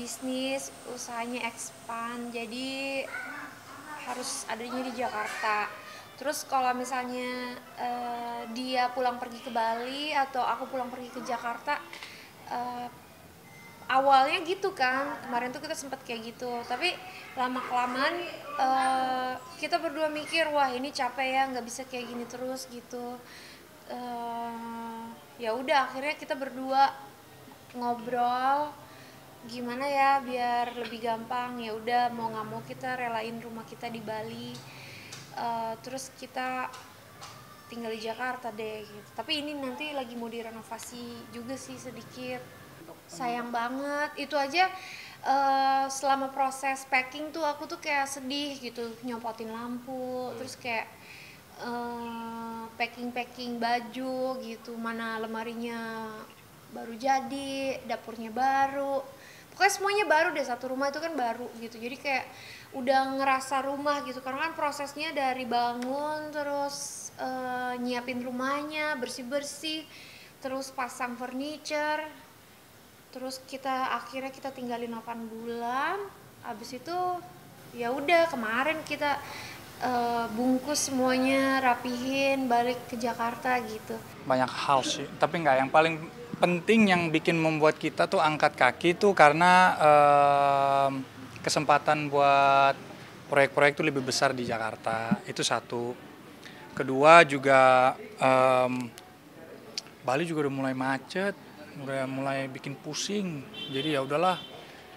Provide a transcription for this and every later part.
bisnis, usahanya expand, jadi harus adanya di Jakarta. Terus kalau misalnya dia pulang pergi ke Bali atau aku pulang pergi ke Jakarta, eh, awalnya gitu kan, kemarin tuh kita sempat kayak gitu, tapi lama kelamaan kita berdua mikir, wah ini capek ya, nggak bisa kayak gini terus gitu. Ya udah akhirnya kita berdua ngobrol gimana ya biar lebih gampang. Ya udah mau nggak mau kita relain rumah kita di Bali. Terus kita tinggal di Jakarta deh gitu. Tapi ini nanti lagi mau direnovasi juga sih sedikit. Sayang banget. Itu aja selama proses packing tuh aku tuh kayak sedih gitu, nyopotin lampu, terus kayak packing baju gitu, mana lemarinya baru jadi, dapurnya baru, pokoknya semuanya baru deh, satu rumah itu kan baru gitu, jadi kayak udah ngerasa rumah gitu, karena kan prosesnya dari bangun terus nyiapin rumahnya, bersih terus pasang furniture, terus akhirnya kita tinggalin 8 bulan. Abis itu ya udah kemarin kita bungkus semuanya, rapihin, balik ke Jakarta gitu. Banyak hal sih, tapi nggak, yang paling penting yang bikin membuat kita tuh angkat kaki tuh karena kesempatan buat proyek-proyek tuh lebih besar di Jakarta, itu satu. Kedua juga Bali juga udah mulai macet, udah mulai bikin pusing, jadi ya udahlah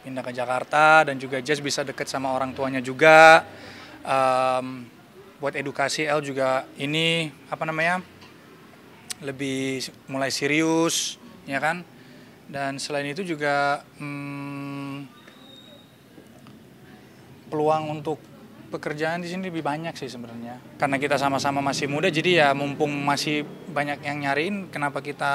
pindah ke Jakarta, dan juga Jazz bisa deket sama orang tuanya juga. Buat edukasi El juga ini apa namanya, lebih mulai serius ya kan. Dan selain itu juga peluang untuk pekerjaan di sini lebih banyak sih sebenarnya, karena kita sama-sama masih muda, jadi ya mumpung masih banyak yang nyariin, kenapa kita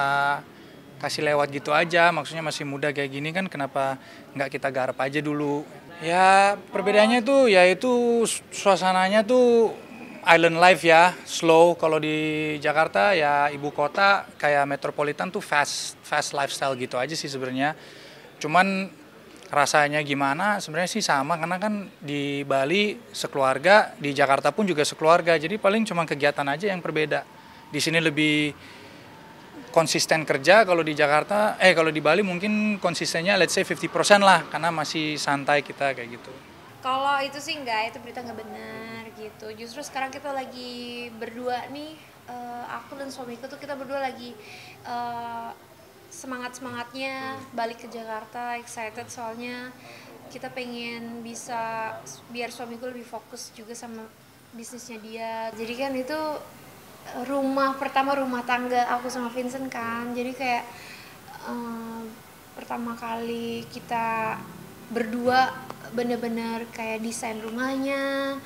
kasih lewat gitu aja. Maksudnya masih muda kayak gini kan, kenapa nggak kita garap aja dulu. Ya perbedaannya tuh yaitu suasananya tuh island life ya, slow. Kalau di Jakarta ya ibu kota kayak metropolitan tuh fast lifestyle gitu aja sih sebenarnya. Cuman rasanya gimana sebenarnya sih sama, karena kan di Bali sekeluarga, di Jakarta pun juga sekeluarga. Jadi paling cuma kegiatan aja yang berbeda. Di sini lebih konsisten kerja, kalau di Jakarta kalau di Bali mungkin konsistennya let's say 50% lah, karena masih santai kita kayak gitu. Kalau itu sih enggak, itu berita nggak benar gitu. Justru sekarang kita lagi berdua nih, aku dan suamiku tuh kita berdua lagi semangatnya balik ke Jakarta, excited soalnya kita pengen bisa biar suamiku lebih fokus juga sama bisnisnya dia. Jadi kan itu rumah pertama, rumah tangga aku sama Vincent kan, jadi kayak pertama kali kita berdua bener-bener kayak desain rumahnya,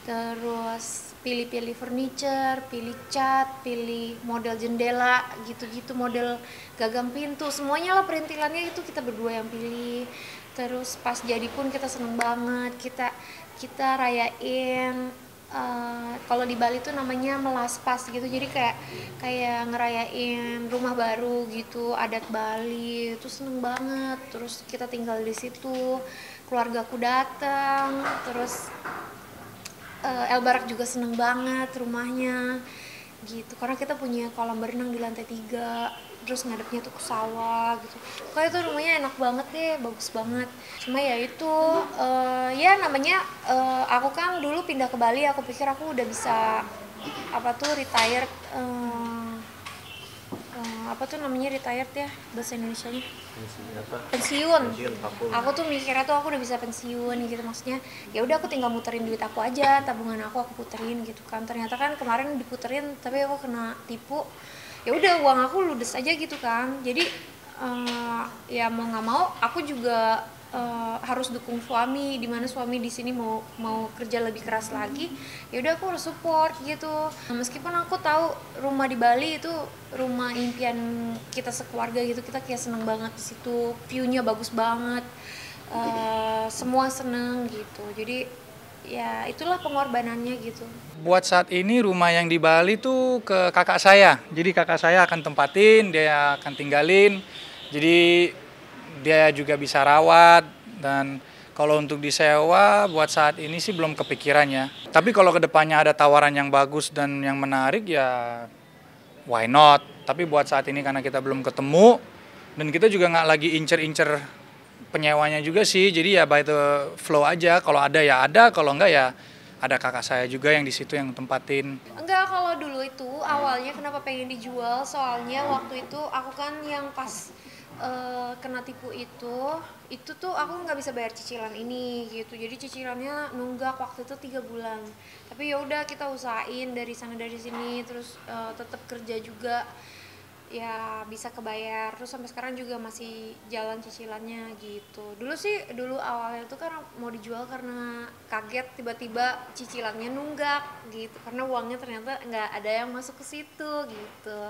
terus pilih-pilih furniture, pilih cat, pilih model jendela gitu-gitu, model gagang pintu, semuanya lah perintilannya itu kita berdua yang pilih. Terus pas jadi pun kita seneng banget, kita rayain. Kalau di Bali tuh namanya melaspas gitu, jadi kayak ngerayain rumah baru gitu, adat Bali itu seneng banget. Terus kita tinggal di situ, keluargaku datang, terus Elbarak juga seneng banget rumahnya gitu, karena kita punya kolam berenang di lantai 3, terus ngadepnya tuh ke sawah gitu. Pokoknya tuh rumahnya enak banget deh, bagus banget. Cuma ya itu ya namanya aku kan dulu pindah ke Bali, aku pikir aku udah bisa apa tuh retired, apa tuh namanya retired ya bahasa Indonesianya, pensiun. Aku tuh mikirnya tuh aku udah bisa pensiun gitu, maksudnya ya udah aku tinggal muterin duit aku aja, tabungan aku puterin gitu kan. Ternyata kan kemarin diputerin tapi aku kena tipu. Ya udah uang aku ludes aja gitu kan. Jadi ya mau nggak mau aku juga harus dukung suami, dimana suami di sini mau kerja lebih keras lagi. Ya udah aku harus support gitu. Meskipun aku tahu rumah di Bali itu rumah impian kita sekeluarga gitu, kita kayak seneng banget di situ, view-nya bagus banget, semua seneng gitu. Jadi ya itulah pengorbanannya gitu. Buat saat ini rumah yang di Bali tuh ke kakak saya, jadi kakak saya akan tempatin, dia akan tinggalin, jadi dia juga bisa rawat, Dan kalau untuk disewa buat saat ini sih belum kepikirannya. Tapi kalau kedepannya ada tawaran yang bagus dan yang menarik ya why not. Tapi buat saat ini karena kita belum ketemu dan kita juga nggak lagi incer-incer penyewanya juga sih. Jadi ya by the flow aja. Kalau ada ya ada, kalau enggak ya ada kakak saya juga yang di situ yang tempatin. Enggak, kalau dulu itu awalnya kenapa pengen dijual, soalnya waktu itu aku kan yang pas kena tipu itu tuh aku nggak bisa bayar cicilan ini gitu, jadi cicilannya nunggak waktu itu 3 bulan. Tapi ya udah kita usahain dari sana dari sini, terus tetap kerja juga ya bisa kebayar, terus sampai sekarang juga masih jalan cicilannya gitu. Dulu awalnya tuh kan mau dijual karena kaget tiba-tiba cicilannya nunggak gitu, karena uangnya ternyata nggak ada yang masuk ke situ gitu,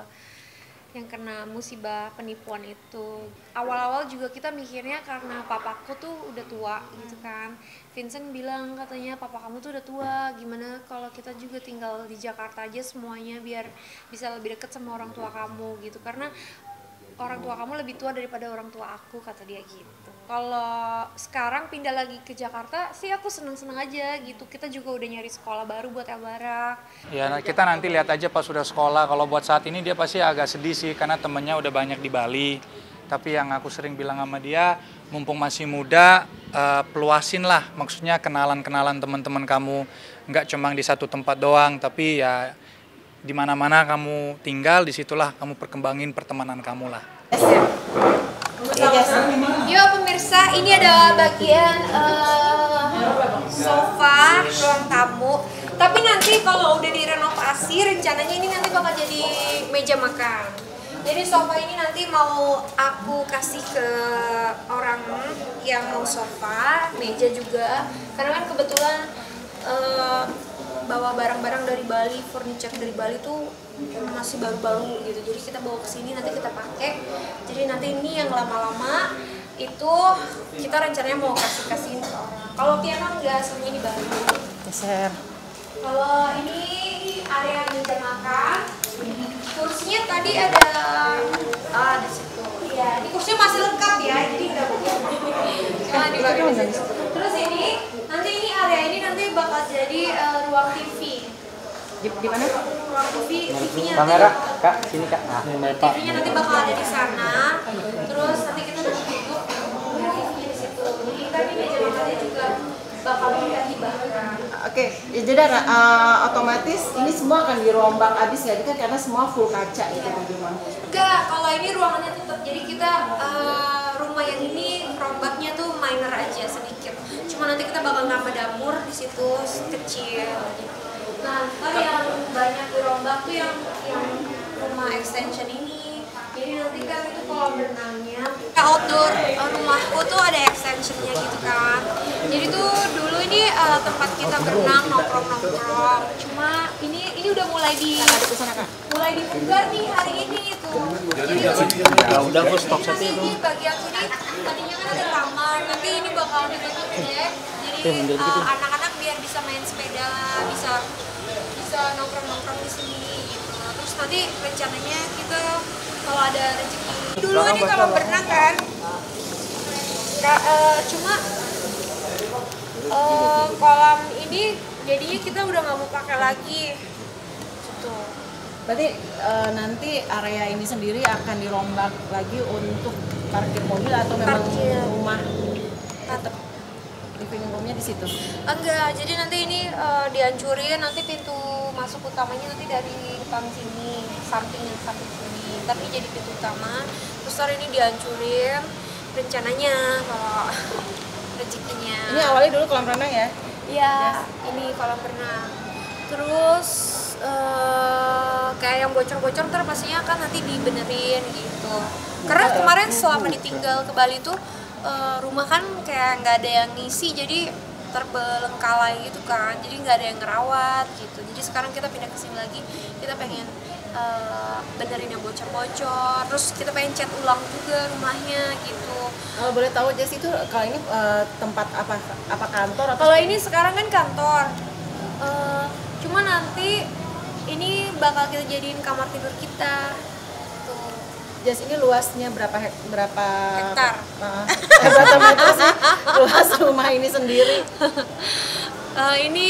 yang kena musibah penipuan itu. Awal-awal juga kita mikirnya karena papaku tuh udah tua gitu kan. Vincent bilang katanya papa kamu tuh udah tua, gimana kalau kita juga tinggal di Jakarta aja semuanya biar bisa lebih deket sama orang tua kamu gitu, karena orang tua kamu lebih tua daripada orang tua aku, kata dia gitu. Kalau sekarang pindah lagi ke Jakarta sih aku seneng-seneng aja gitu, kita juga udah nyari sekolah baru buat Elbara. Ya nah, kita nanti lihat aja pas sudah sekolah. Kalau buat saat ini dia pasti agak sedih sih karena temennya udah banyak di Bali. Tapi yang aku sering bilang sama dia, mumpung masih muda, peluasin lah. Maksudnya kenalan-kenalan teman-teman kamu. Nggak cuma di satu tempat doang, tapi ya di mana-mana kamu tinggal, disitulah kamu perkembangin pertemanan kamu lah. Yo pemirsa, ini ada bagian sofa ruang tamu. Tapi nanti kalau udah direnovasi, rencananya ini nanti bakal jadi meja makan. Jadi sofa ini nanti mau aku kasih ke orang yang mau sofa, meja juga. Karena kan kebetulan bawa barang-barang dari Bali, furniture dari Bali tuh masih baru-baru gitu. Jadi kita bawa ke sini nanti kita pakai. Jadi nanti ini yang lama-lama itu kita rencananya mau kasihin ke orang. Kalau Tiana enggak, semuanya ini baru. Geser. Kalau ini area meja makan, kursinya tadi ada di situ. Iya, ini kursinya masih lengkap ya, jadi nggak jangan dipakai di situ. Terus ini area ini nanti bakal jadi ruang TV. Di mana? Ruang TV-nya Kamera, nanti, Kak, sini Kak. Nah, TV-nya nanti bakal ada di sana. Terus nanti kita duduk TV-nya di situ. Jadi kan ini meja makannya juga bakal dihibahkan. Oke, ya jadi otomatis ini semua akan dirombak habis nggak kan karena semua full kaca gitu di rumah. Enggak, kalau ini ruangannya tutup. Jadi kita rumah yang ini rombaknya tuh minor aja sedikit. Cuma nanti kita bakal nambah dapur di situ kecil. Nah, ntar yang banyak dirombak tuh yang rumah extension ini. Jadi nanti kan itu kolam renangnya. Outdoor rumahku tuh ada extensionnya gitu kan. Jadi tuh dulu ini tempat kita berenang nongkrong. Cuma ini udah mulai dipugar nih hari ini itu. Jadi Ya udah bos, stok satu itu. Ini bagian sini tadinya kan ada taman. Nanti ini bakal ditutup deh. Jadi anak-anak biar bisa main sepeda, bisa nongkrong di sini gitu. Terus nanti rencananya kita kalau ada rezeki. Dulu ini kalau berenang kan, cuma kolam ini jadinya kita udah nggak mau pakai lagi. Gitu. Berarti nanti area ini sendiri akan dirombak lagi untuk parkir mobil atau memang rumah tetap living roomnya di situ? Enggak, jadi nanti ini dihancurin, nanti pintu masuk utamanya nanti dari depan sini, samping sini, tapi jadi pintu utama. Terus hari ini dihancurin, rencananya kalau rezekinya. Ini awalnya dulu kolam renang ya? Iya, ini kolam renang. Terus kayak yang bocor-bocor ntar pastinya kan nanti dibenerin gitu. Karena kemarin selama ditinggal ke Bali tuh rumah kan kayak nggak ada yang ngisi, jadi terbelengkalai gitu kan, jadi nggak ada yang ngerawat gitu. Jadi sekarang kita pindah ke sini lagi, kita pengen benerin yang bocor-bocor, terus kita pengen cat ulang juga rumahnya gitu. Kalau boleh tahu Jess, itu kalau ini tempat apa kantor atau? Kalau ini sekarang kan kantor, cuma nanti ini bakal kita jadiin kamar tidur kita. Jess, ini luasnya berapa hektar? Hektar. Berapa meter sih? luas rumah ini sendiri? Ini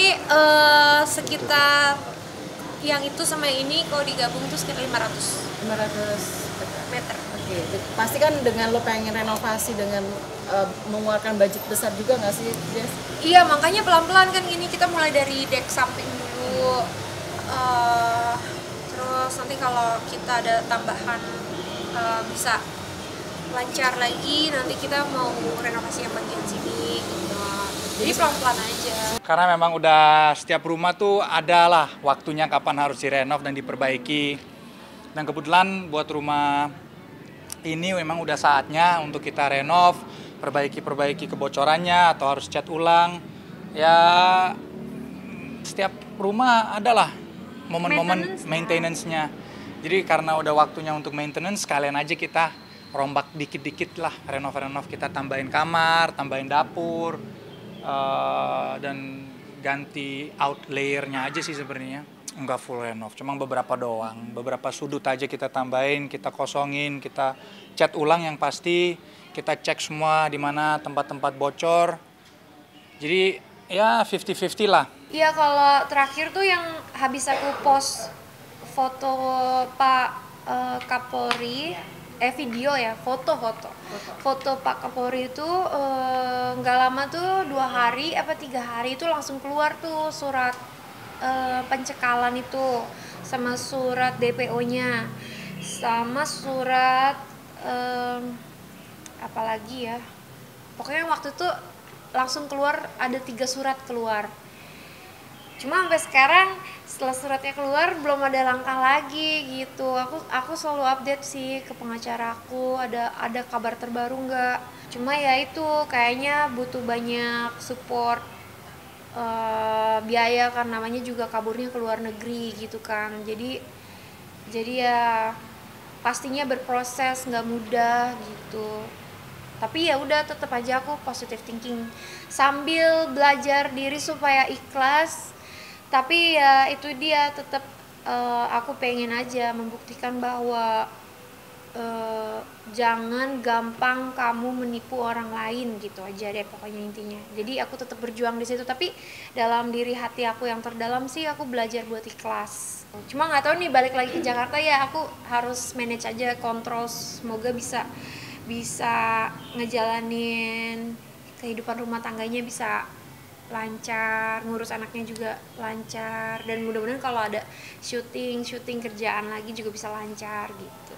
sekitar yang itu sama yang ini kalau digabung tuh sekitar 500 meter. Oke, pasti kan dengan lo pengen renovasi dengan mengeluarkan budget besar juga nggak sih, Jess? Iya, makanya pelan-pelan kan ini kita mulai dari deck samping dulu. Terus nanti kalau kita ada tambahan bisa lancar lagi, nanti kita mau renovasi yang bagian sini gitu. Jadi pelan-pelan aja. Karena memang udah setiap rumah tuh adalah waktunya kapan harus direnov dan diperbaiki. Dan kebetulan buat rumah ini memang udah saatnya untuk kita renov, perbaiki kebocorannya atau harus cat ulang. Ya setiap rumah adalah momen-momen maintenance-nya. Jadi karena udah waktunya untuk maintenance, sekalian aja kita rombak dikit-dikit lah, renov-renov, kita tambahin kamar, tambahin dapur, dan ganti out layer-nya aja sih sebenarnya. Enggak full renov, cuma beberapa doang. Beberapa sudut aja kita tambahin, kita kosongin, kita cat ulang yang pasti, kita cek semua di mana tempat-tempat bocor. Jadi ya 50-50 lah. Iya, kalau terakhir tuh yang habis aku post foto Pak Kapolri, video ya, foto Pak Kapolri itu nggak lama tuh 2 hari apa 3 hari itu langsung keluar tuh surat pencekalan itu, sama surat DPO-nya, sama surat apalagi ya, pokoknya waktu itu langsung keluar, ada 3 surat keluar. Cuma sampai sekarang setelah suratnya keluar belum ada langkah lagi gitu. Aku selalu update sih ke pengacara aku, ada kabar terbaru nggak. Cuma ya itu kayaknya butuh banyak support biaya, kan namanya juga kaburnya ke luar negeri gitu kan. Jadi ya pastinya berproses, nggak mudah gitu. Tapi ya udah, tetap aja aku positive thinking sambil belajar diri supaya ikhlas. Tapi ya itu dia, tetap aku pengen aja membuktikan bahwa jangan gampang kamu menipu orang lain gitu aja deh pokoknya intinya. Jadi aku tetap berjuang di situ, tapi dalam diri hati aku yang terdalam sih aku belajar buat ikhlas. Cuma nggak tahu nih, balik lagi ke Jakarta ya aku harus manage aja, kontrol, semoga bisa ngejalanin kehidupan rumah tangganya bisa lancar, ngurus anaknya juga lancar, dan mudah-mudahan kalau ada syuting kerjaan lagi juga bisa lancar gitu.